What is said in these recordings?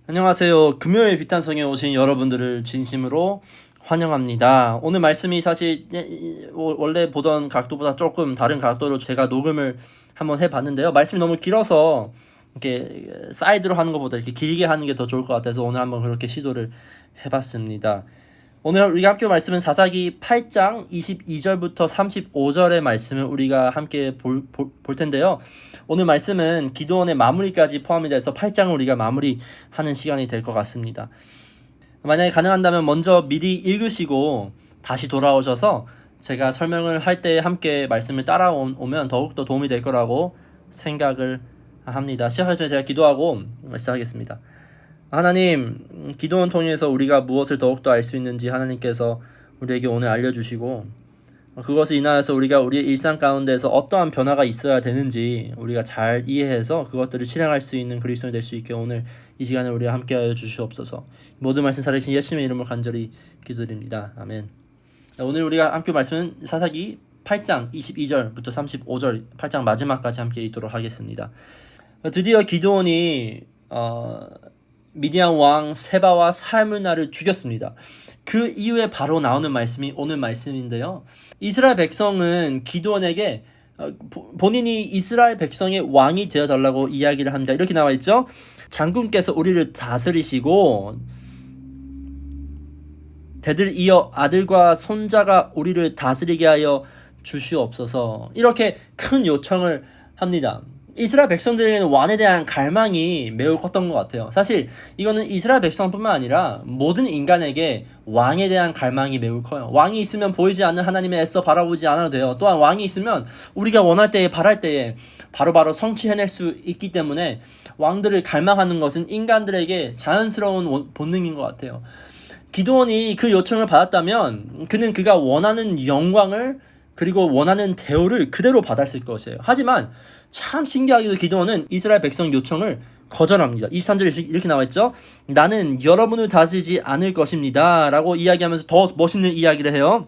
안녕하세요. 금요일 빛단성에 오신 여러분들을 진심으로 환영합니다. 오늘 말씀이 사실 원래 보던 각도보다 조금 다른 각도로 제가 녹음을 한번 해봤는데요. 말씀이 너무 길어서 이렇게 사이드로 하는 것보다 이렇게 길게 하는 게 더 좋을 것 같아서 오늘 한번 그렇게 시도를 해봤습니다. 오늘 우리가 함께 말씀은 사사기 8장 22절부터 35절의 말씀을 우리가 함께 볼 텐데요. 오늘 말씀은 기도원의 마무리까지 포함이 돼서 8장을 우리가 마무리하는 시간이 될 것 같습니다. 만약에 가능한다면 먼저 미리 읽으시고 다시 돌아오셔서 제가 설명을 할 때 함께 말씀을 따라오면 더욱더 도움이 될 거라고 생각을 합니다. 시작하기 전에 제가 기도하고 시작하겠습니다. 하나님, 기도원 통해서 우리가 무엇을 더욱더 알 수 있는지 하나님께서 우리에게 오늘 알려주시고 그것을 인하여서 우리가 우리의 일상 가운데서 어떠한 변화가 있어야 되는지 우리가 잘 이해해서 그것들을 실행할 수 있는 그리스도인이 될 수 있게 오늘 이 시간에 우리와 함께하여 주시옵소서. 모든 말씀 살아계신 예수님의 이름으로 간절히 기도드립니다. 아멘. 오늘 우리가 함께 말씀은 사사기 8장 22절부터 35절 8장 마지막까지 함께 읽도록 하겠습니다. 드디어 기드온이 미디안 왕 세바와 살문나를 죽였습니다. 그 이후에 바로 나오는 말씀이 오늘 말씀인데요. 이스라엘 백성은 기드온에게 본인이 이스라엘 백성의 왕이 되어달라고 이야기를 합니다. 이렇게 나와 있죠. 장군께서 우리를 다스리시고 대들 이어 아들과 손자가 우리를 다스리게 하여 주시옵소서. 이렇게 큰 요청을 합니다. 이스라엘 백성들에게는 왕에 대한 갈망이 매우 컸던 것 같아요. 사실 이거는 이스라엘 백성뿐만 아니라 모든 인간에게 왕에 대한 갈망이 매우 커요. 왕이 있으면 보이지 않는 하나님의 애써 바라보지 않아도 돼요. 또한 왕이 있으면 우리가 원할 때에 바랄 때에 바로바로 성취해낼 수 있기 때문에 왕들을 갈망하는 것은 인간들에게 자연스러운 본능인 것 같아요. 기드온이 그 요청을 받았다면 그는 그가 원하는 영광을 그리고 원하는 대우를 그대로 받았을 것이에요. 하지만 참 신기하게도 기드온은 이스라엘 백성 요청을 거절합니다. 23절에 이렇게 나와있죠. 나는 여러분을 다스리지 않을 것입니다 라고 이야기하면서 더 멋있는 이야기를 해요.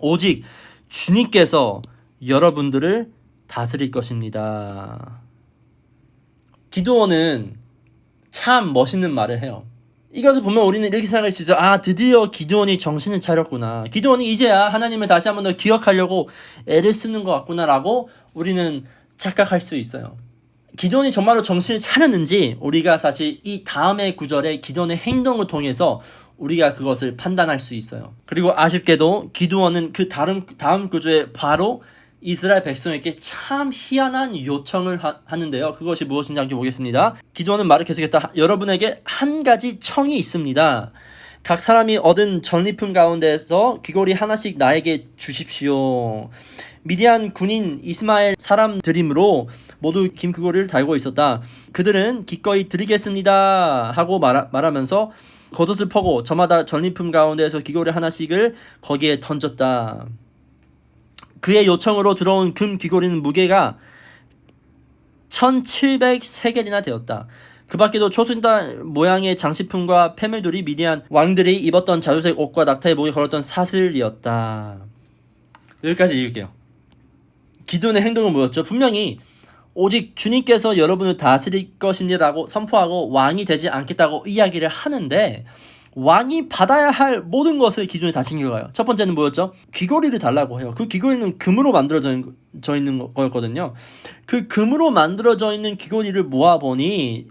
오직 주님께서 여러분들을 다스릴 것입니다. 기드온은 참 멋있는 말을 해요. 이것을 보면 우리는 이렇게 생각할 수 있어요. 드디어 기드온이 정신을 차렸구나. 기드온이 이제야 하나님을 다시 한번 더 기억하려고 애를 쓰는 것 같구나 라고 우리는 착각할 수 있어요. 기드온이 정말로 정신을 차렸는지 우리가 사실 이 다음의 구절의 기드온의 행동을 통해서 우리가 그것을 판단할 수 있어요. 그리고 아쉽게도 기드온은 그 다음 구절에 바로 이스라엘 백성에게 참 희한한 요청을 하는데요. 그것이 무엇인지 함께 보겠습니다. 기드온은 말을 계속했다. 여러분에게 한 가지 청이 있습니다. 각 사람이 얻은 전리품 가운데서 귀걸이 하나씩 나에게 주십시오. 미디안 군인 이스마엘 사람들이므로 모두 긴 귀걸이를 달고 있었다. 그들은 기꺼이 드리겠습니다 하고 말하면서 겉옷을 퍼고 저마다 전리품 가운데서 귀걸이 하나씩을 거기에 던졌다. 그의 요청으로 들어온 금 귀걸이는 무게가 1700세겔이나 되었다. 그 밖에도 초승달 모양의 장식품과 폐물들이 미디안 왕들이 입었던 자주색 옷과 낙타의 목에 걸었던 사슬이었다. 여기까지 읽을게요. 기드온의 행동은 뭐였죠? 분명히 오직 주님께서 여러분을 다스릴 것입니다라고 선포하고 왕이 되지 않겠다고 이야기를 하는데 왕이 받아야 할 모든 것을 기드온이 다 챙겨가요. 첫 번째는 뭐였죠? 귀걸이를 달라고 해요. 그 귀걸이는 금으로 만들어져 있는 거였거든요. 그 금으로 만들어져 있는 귀걸이를 모아보니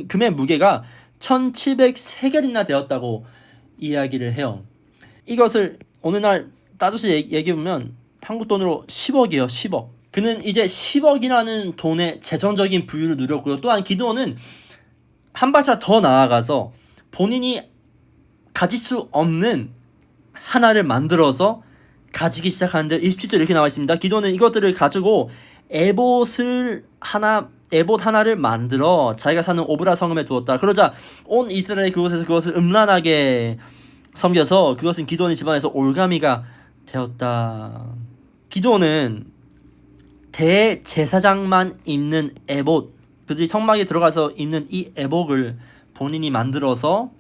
금의 무게가 1700세겔이나 되었다고 이야기를 해요. 이것을 오늘날 따져서 얘기해보면 한국 돈으로 10억이에요. 10억. 그는 이제 10억이라는 돈의 재정적인 부유를 누렸고요. 또한 기드온은 한 발짝 더 나아가서 본인이 가질 수 없는 하나를 만들어서 가지기 시작하는데 27절 이렇게 나와 있습니다. 기드온은 이것들을 가지고 에봇 하나를 만들어 자기가 사는 오브라 성읍에 두었다. 그러자 온 이스라엘이 그곳에서 그것을 음란하게 섬겨서 그것은 기드온의 집안에서 올가미가 되었다. 기드온은 대제사장만 입는 에봇, 그들이 성막에 들어가서 입는 이 에봇을 본인이 만들어서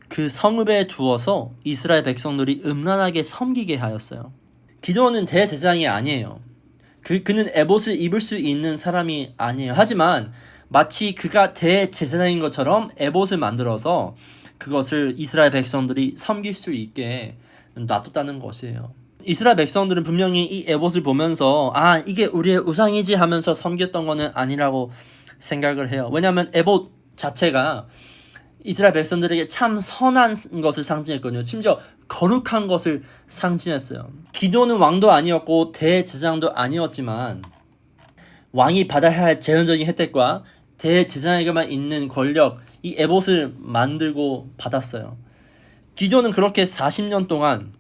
그 성읍에 두어서 이스라엘 백성들이 음란하게 섬기게 하였어요. 기드온은 대제사장이 아니에요. 그는 에봇을 입을 수 있는 사람이 아니에요. 하지만 마치 그가 대제사장인 것처럼 에봇을 만들어서 그것을 이스라엘 백성들이 섬길 수 있게 놔뒀다는 것이에요. 이스라엘 백성들은 분명히 이 에봇을 보면서 이게 우리의 우상이지 하면서 섬겼던 거는 아니라고 생각을 해요. 왜냐하면 에봇 자체가 이스라엘 백성들에게 참 선한 것을 상징했거든요. 심지어 거룩한 것을 상징했어요. 기드온은 왕도 아니었고 대제사장도 아니었지만 왕이 받아야 할 재정적인 혜택과 대제사장에게만 있는 권력, 이 에봇을 만들고 받았어요. 기드온은 그렇게 40년 동안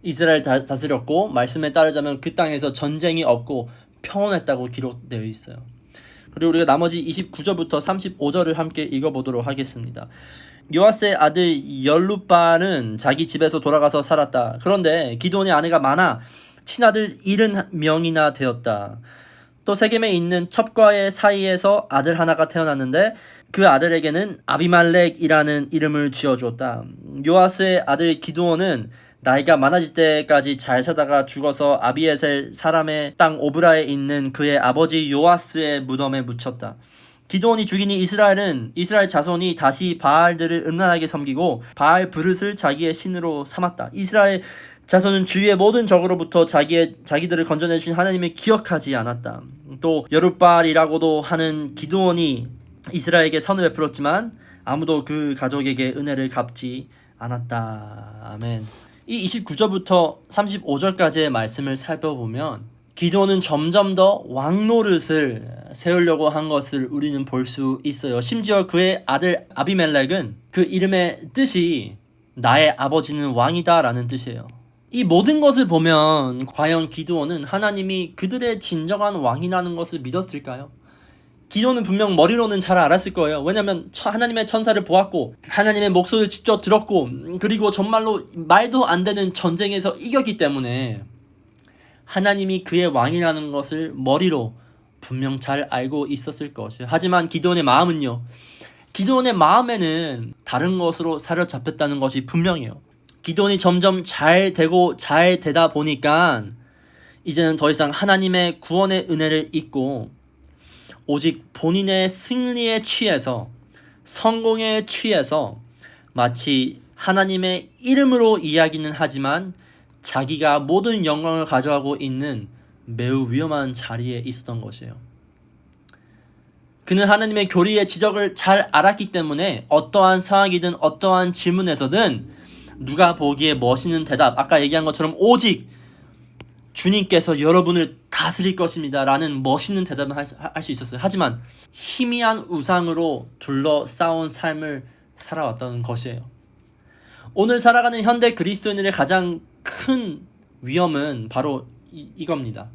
이스라엘 다스렸고, 말씀에 따르자면 그 땅에서 전쟁이 없고 평온했다고 기록되어 있어요. 그리고 우리가 나머지 29절부터 35절을 함께 읽어보도록 하겠습니다. 요아스의 아들 열룻발은 자기 집에서 돌아가서 살았다. 그런데 기드온의 아내가 많아 친아들 70명이나 되었다. 또 세겜에 있는 첩과의 사이에서 아들 하나가 태어났는데 그 아들에게는 아비말렉이라는 이름을 지어주었다. 요아스의 아들 기드온은 나이가 많아질 때까지 잘 살다가 죽어서 아비에셀 사람의 땅 오브라에 있는 그의 아버지 요아스의 무덤에 묻혔다. 기드온이 죽이니 이스라엘 자손이 다시 바알들을 음란하게 섬기고 바알 브릇을 자기의 신으로 삼았다. 이스라엘 자손은 주위의 모든 적으로부터 자기들을 건져내신 하나님을 기억하지 않았다. 또 여룻발이라고도 하는 기드온이 이스라엘에게 선을 베풀었지만 아무도 그 가족에게 은혜를 갚지 않았다. 아멘. 이 29절부터 35절까지의 말씀을 살펴보면 기드온은 점점 더 왕노릇을 세우려고 한 것을 우리는 볼 수 있어요. 심지어 그의 아들 아비멜렉은 그 이름의 뜻이 나의 아버지는 왕이다 라는 뜻이에요. 이 모든 것을 보면 과연 기드온은 하나님이 그들의 진정한 왕이라는 것을 믿었을까요? 기드온은 분명 머리로는 잘 알았을 거예요. 왜냐하면 하나님의 천사를 보았고 하나님의 목소리를 직접 들었고 그리고 정말로 말도 안 되는 전쟁에서 이겼기 때문에 하나님이 그의 왕이라는 것을 머리로 분명 잘 알고 있었을 것이에요. 하지만 기드온의 마음은요. 기드온의 마음에는 다른 것으로 사로잡혔다는 것이 분명해요. 기드온이 점점 잘 되다 보니까 이제는 더 이상 하나님의 구원의 은혜를 잊고 오직 본인의 승리에 취해서 성공에 취해서 마치 하나님의 이름으로 이야기는 하지만 자기가 모든 영광을 가져가고 있는 매우 위험한 자리에 있었던 것이에요. 그는 하나님의 교리의 지적을 잘 알았기 때문에 어떠한 상황이든 어떠한 질문에서든 누가 보기에 멋있는 대답, 아까 얘기한 것처럼 오직 주님께서 여러분을 다스릴 것입니다 라는 멋있는 대답을 할 수 있었어요. 하지만 희미한 우상으로 둘러싸운 삶을 살아왔던 것이에요. 오늘 살아가는 현대 그리스도인들의 가장 큰 위험은 바로 이겁니다.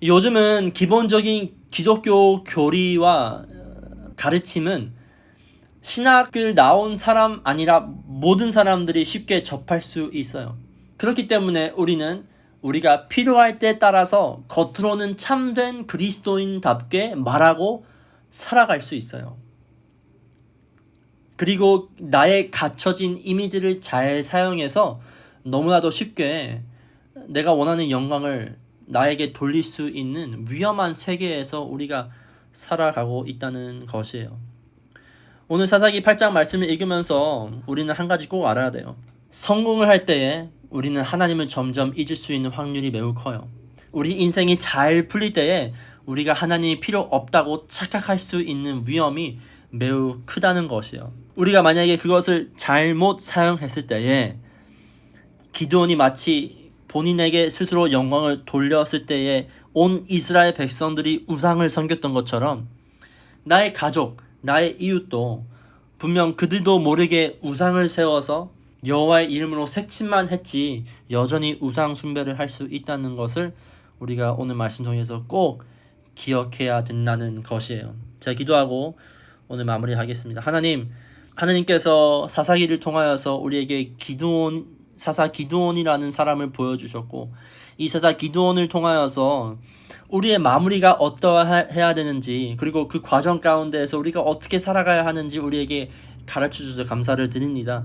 요즘은 기본적인 기독교 교리와 가르침은 신학을 나온 사람 아니라 모든 사람들이 쉽게 접할 수 있어요. 그렇기 때문에 우리가 필요할 때에 따라서 겉으로는 참된 그리스도인답게 말하고 살아갈 수 있어요. 그리고 나의 갖춰진 이미지를 잘 사용해서 너무나도 쉽게 내가 원하는 영광을 나에게 돌릴 수 있는 위험한 세계에서 우리가 살아가고 있다는 것이에요. 오늘 사사기 8장 말씀을 읽으면서 우리는 한 가지 꼭 알아야 돼요. 성공을 할 때에 우리는 하나님을 점점 잊을 수 있는 확률이 매우 커요. 우리 인생이 잘 풀릴 때에 우리가 하나님이 필요 없다고 착각할 수 있는 위험이 매우 크다는 것이에요. 우리가 만약에 그것을 잘못 사용했을 때에 기드온이 마치 본인에게 스스로 영광을 돌렸을 때에 온 이스라엘 백성들이 우상을 섬겼던 것처럼 나의 가족, 나의 이웃도 분명 그들도 모르게 우상을 세워서 여호와의 이름으로 색침만 했지 여전히 우상 숭배를 할 수 있다는 것을 우리가 오늘 말씀 통해서 꼭 기억해야 된다는 것이에요. 제가 기도하고 오늘 마무리하겠습니다. 하나님께서 사사기를 통하여서 우리에게 사사 기드온이라는 사람을 보여주셨고 이 사사 기드온을 통하여서 우리의 마무리가 어떠해야 되는지 그리고 그 과정 가운데에서 우리가 어떻게 살아가야 하는지 우리에게 가르쳐 주셔서 감사를 드립니다.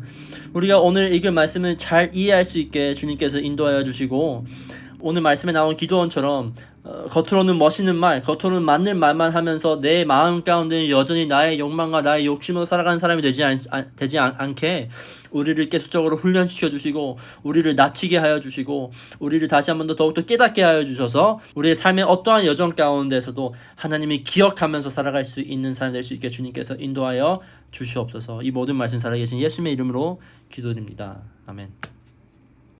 우리가 오늘 읽은 말씀을 잘 이해할 수 있게 주님께서 인도하여 주시고 오늘 말씀에 나온 기도원처럼 겉으로는 멋있는 말, 겉으로는 맞는 말만 하면서 내 마음 가운데는 여전히 나의 욕망과 나의 욕심으로 살아가는 사람이 되지 않게 우리를 계속적으로 훈련시켜 주시고 우리를 낮추게 하여 주시고 우리를 다시 한 번 더 더욱더 깨닫게 하여 주셔서 우리의 삶의 어떠한 여정 가운데서도 하나님이 기억하면서 살아갈 수 있는 사람 될 수 있게 주님께서 인도하여 주시옵소서. 이 모든 말씀 살아계신 예수님의 이름으로 기도드립니다. 아멘.